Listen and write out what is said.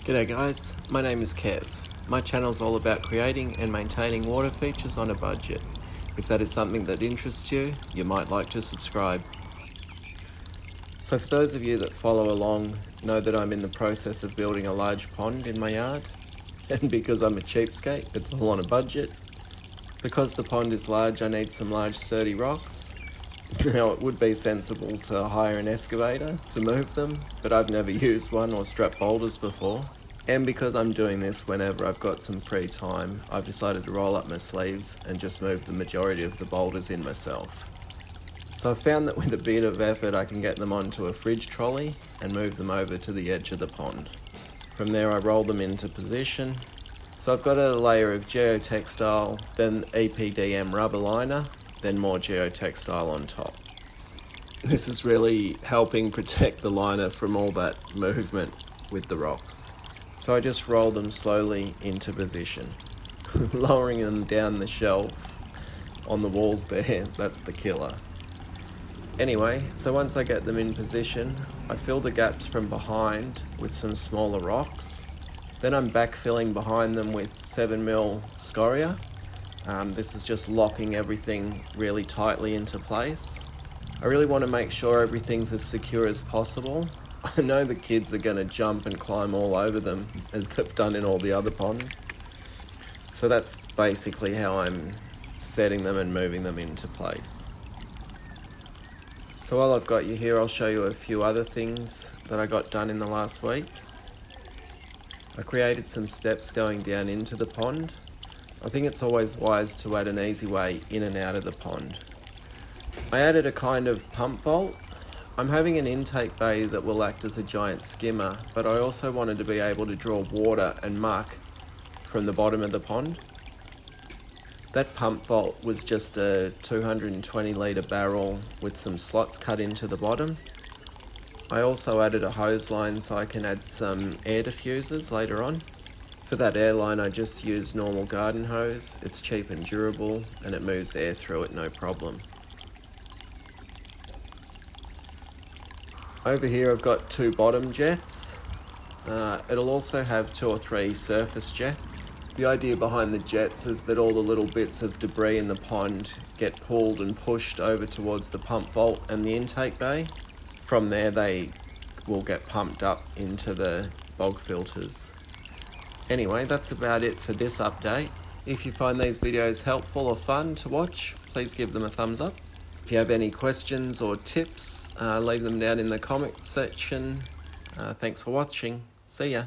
G'day guys, my name is Kev. My channel's all about creating and maintaining water features on a budget. If that is something that interests you, you might like to subscribe. So for those of you that follow along, know that I'm in the process of building a large pond in my yard. And because I'm a cheapskate, it's all on a budget. Because the pond is large, I need some large sturdy rocks. Now it would be sensible to hire an excavator to move them, but I've never used one or strapped boulders before. And because I'm doing this whenever I've got some free time, I've decided to roll up my sleeves and just move the majority of the boulders in myself. So I've found that with a bit of effort I can get them onto a fridge trolley and move them over to the edge of the pond. From there I roll them into position. So I've got a layer of geotextile, then EPDM rubber liner, then more geotextile on top. This is really helping protect the liner from all that movement with the rocks. So I just roll them slowly into position, lowering them down the shelf on the walls there, that's the killer. Anyway, so once I get them in position, I fill the gaps from behind with some smaller rocks. Then I'm backfilling behind them with 7mm scoria. This is just locking everything really tightly into place. I really want to make sure everything's as secure as possible. I know the kids are going to jump and climb all over them as they've done in all the other ponds. So that's basically how I'm setting them and moving them into place. So while I've got you here, I'll show you a few other things that I got done in the last week. I created some steps going down into the pond. I think it's always wise to add an easy way in and out of the pond. I added a kind of pump vault. I'm having an intake bay that will act as a giant skimmer, but I also wanted to be able to draw water and muck from the bottom of the pond. That pump vault was just a 220 litre barrel with some slots cut into the bottom. I also added a hose line so I can add some air diffusers later on. For that air line I just used normal garden hose. It's cheap and durable and it moves air through it no problem. Over here I've got 2 bottom jets. It'll also have 2 or 3 surface jets. The idea behind the jets is that all the little bits of debris in the pond get pulled and pushed over towards the pump vault and the intake bay. From there they will get pumped up into the bog filters. Anyway, that's about it for this update. If you find these videos helpful or fun to watch, please give them a thumbs up. If you have any questions or tips, leave them down in the comment section. Thanks for watching. See ya.